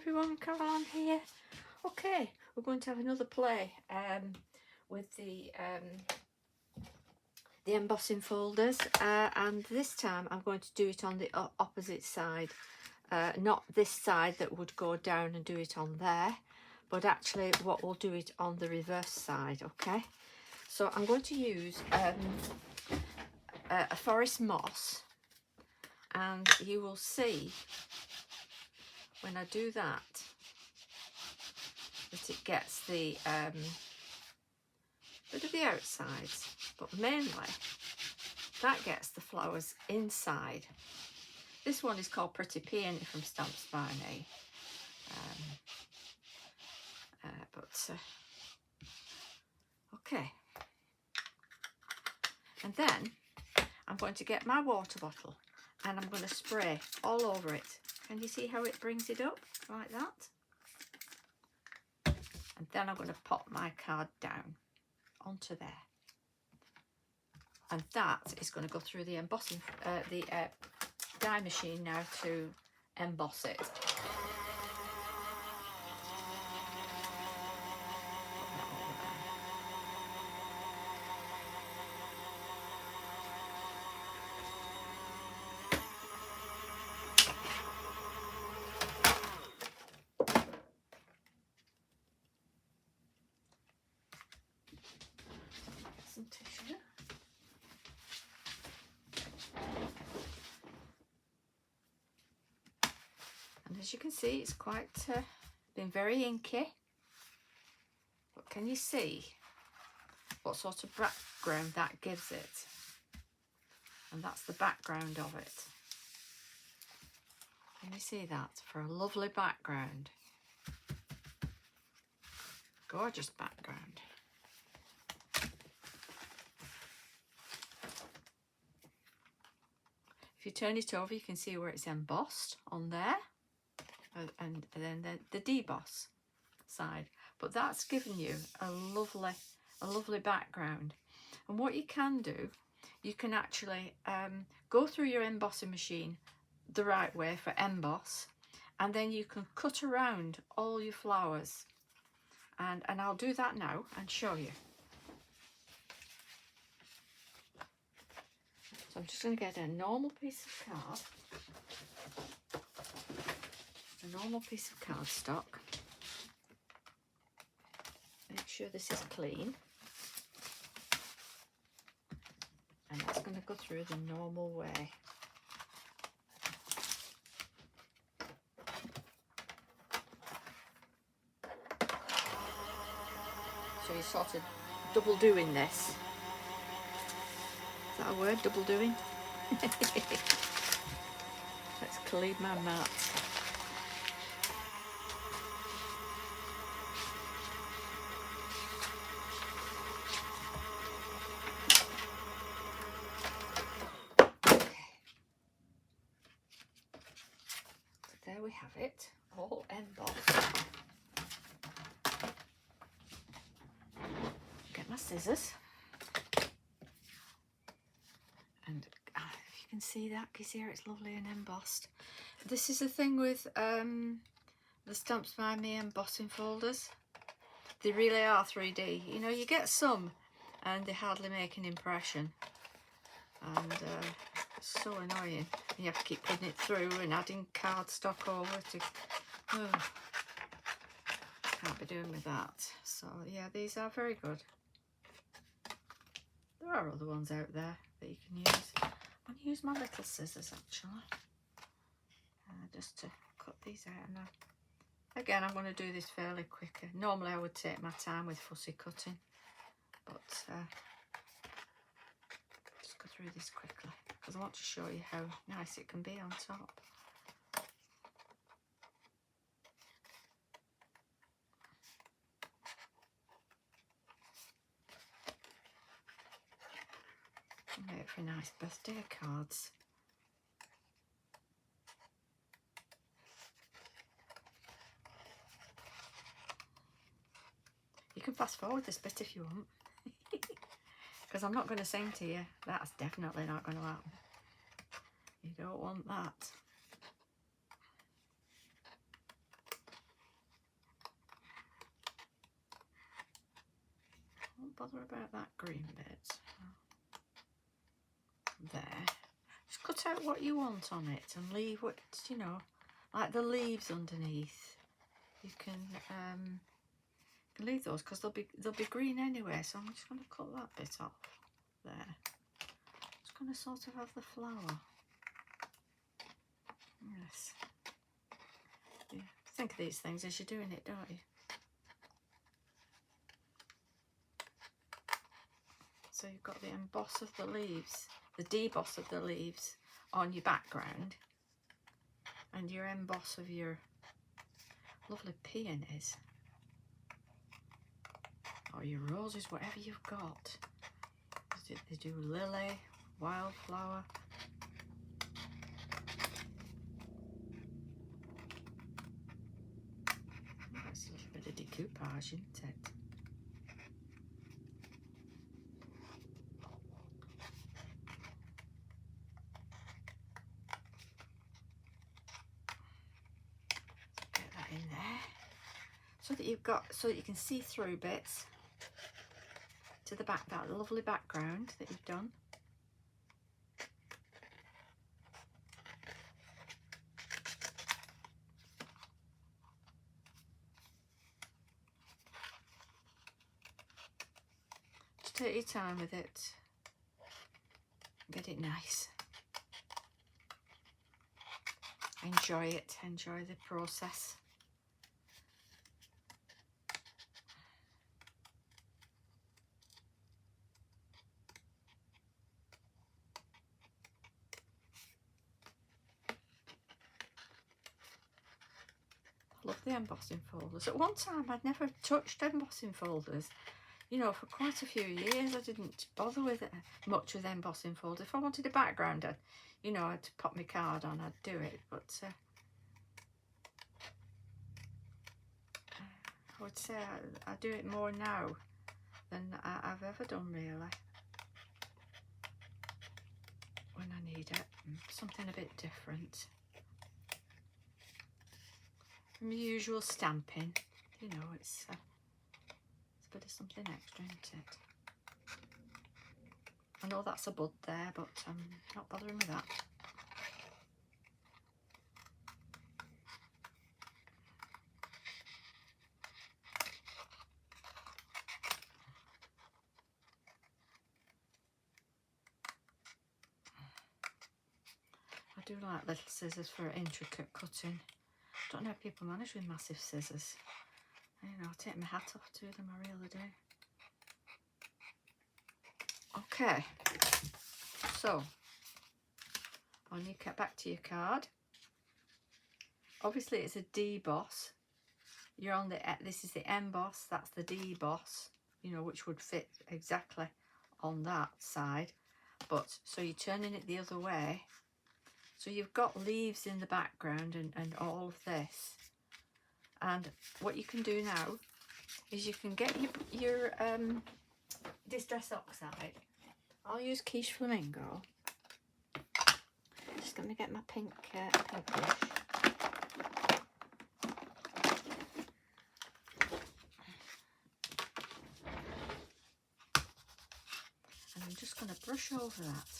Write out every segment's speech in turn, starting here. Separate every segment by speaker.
Speaker 1: everyone, Caroline here. Okay, we're going to have another play with the embossing folders, and this time I'm going to do it on the opposite side, not this side that would go down and do it on there, but actually what we'll do it on the reverse side. Okay, so I'm going to use a forest moss, and you will see when I do that it gets the bit of the outsides, but mainly that gets the flowers inside. This one is called Pretty Peony from Stamps by Me, okay. And then I'm going to get my water bottle and I'm going to spray all over it. Can you see how it brings it up like that? And then I'm going to pop my card down onto there, and that is going to go through the embossing, the die machine now to emboss it. Some tissue. And as you can see, it's quite been very inky, but can you see what sort of background that gives it? And that's the background of it. Can you see that? For a lovely background, gorgeous background. If you turn it over, you can see where it's embossed on there, and then the deboss side. But that's given you a lovely background. And what you can do, you can actually go through your embossing machine the right way for emboss, and then you can cut around all your flowers. And I'll do that now and show you. So I'm just going to get a normal piece of card, a normal piece of cardstock. Make sure this is clean. And that's going to go through the normal way. So you're sort of double doing this. Is that a word, double doing? Let's clean my mat. Okay. So there we have it, all embossed. Get my scissors. And if you can see that, can you see how it's lovely and embossed? This is the thing with the Stamps by Me embossing folders. They really are 3D. You know, you get some and they hardly make an impression. And it's so annoying. You have to keep putting it through and adding cardstock over to... Oh, can't be doing with that. So yeah, these are very good. There are other ones out there that you can use. I'm going to use my little scissors actually, just to cut these out. And again, I'm going to do this fairly quicker. Normally I would take my time with fussy cutting, but just go through this quickly because I want to show you how nice it can be on top. Make for nice birthday cards. You can fast forward this bit if you want, because I'm not going to sing to you. That's definitely not going to happen. You don't want that. bother about that green bit. There. Just cut out what you want on it and leave what, you know, like the leaves underneath. You can leave those because they'll be green anyway. So I'm just going to cut that bit off there. Just going to sort of have the flower. Yes. Yeah. Think of these things as you're doing it, don't you? So you've got the emboss of the leaves, the deboss of the leaves on your background, and your emboss of your lovely peonies, or your roses, whatever you've got. They do lily, wildflower. That's a little bit of decoupage, isn't it? Get that in there, so that you've got, so that you can see through bits to the back, that lovely background that you've done. Just take your time with it. Get it nice. Enjoy it. Enjoy the process. Love the embossing folders. At one time I'd never touched embossing folders. You know, for quite a few years I didn't bother with it much with embossing folders. If I wanted a background, I'd pop my card on, I'd do it. But I would say I do it more now than I've ever done, really. When I need it, something a bit different from the usual stamping. You know, it's a bit of something extra, isn't it? I know that's a bud there, but I'm not bothering with that. I do like little scissors for intricate cutting. Don't know how people manage with massive scissors. You know, I take my hat off to them, I really do. Okay, so when you get back to your card, obviously it's a deboss. You're on the, this is the emboss, that's the deboss, you know, which would fit exactly on that side. But so you're turning it the other way. So you've got leaves in the background and all of this. And what you can do now is you can get your Distress Oxide. I'll use Quiche Flamingo. Just going to get my pink brush. And I'm just going to brush over that,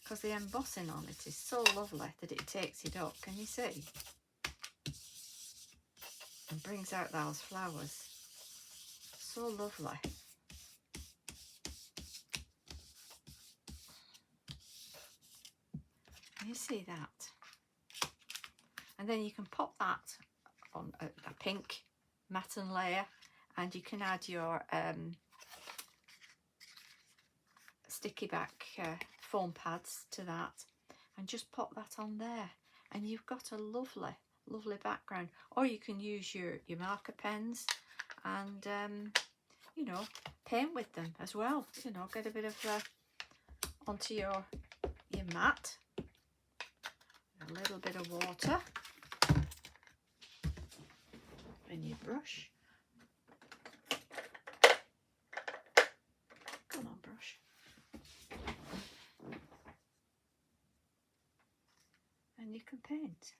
Speaker 1: because the embossing on it is so lovely that it takes it up. Can you see? And brings out those flowers. So lovely. Can you see that? And then you can pop that on a pink matten layer, and you can add your sticky back foam pads to that, and just pop that on there, and you've got a lovely background. Or you can use your marker pens and you know, paint with them as well. You know, get a bit of onto your mat, a little bit of water and your brush. Come on, brush. And you can paint.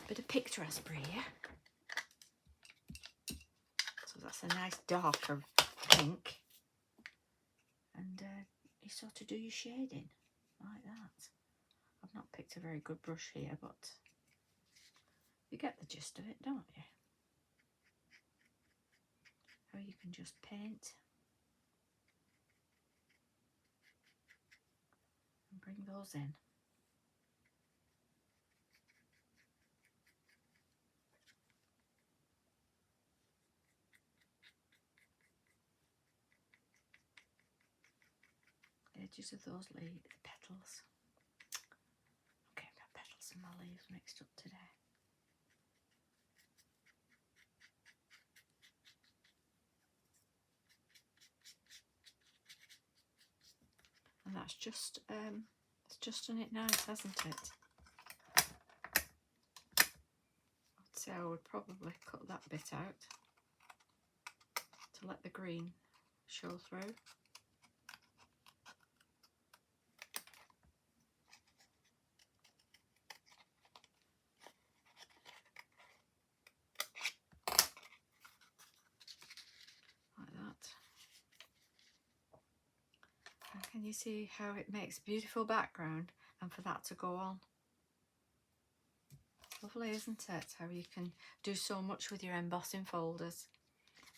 Speaker 1: Bit of picked raspberry here. So that's a nice darker pink. And you sort of do your shading like that. I've not picked a very good brush here, but you get the gist of it, don't you? How you can just paint and bring those in. The edges of those leaves, the petals. Okay, I've got petals and my leaves mixed up today. And that's just, it's just done it nice, hasn't it? I'd say I would probably cut that bit out to let the green show through. Like that. And can you see how it makes a beautiful background and for that to go on? Lovely, isn't it? How you can do so much with your embossing folders.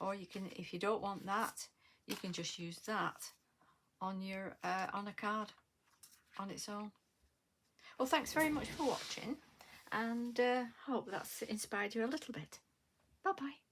Speaker 1: Or you can, if you don't want that, you can just use that on your on a card on its own. Well, thanks very much for watching, and hope that's inspired you a little bit. Bye bye.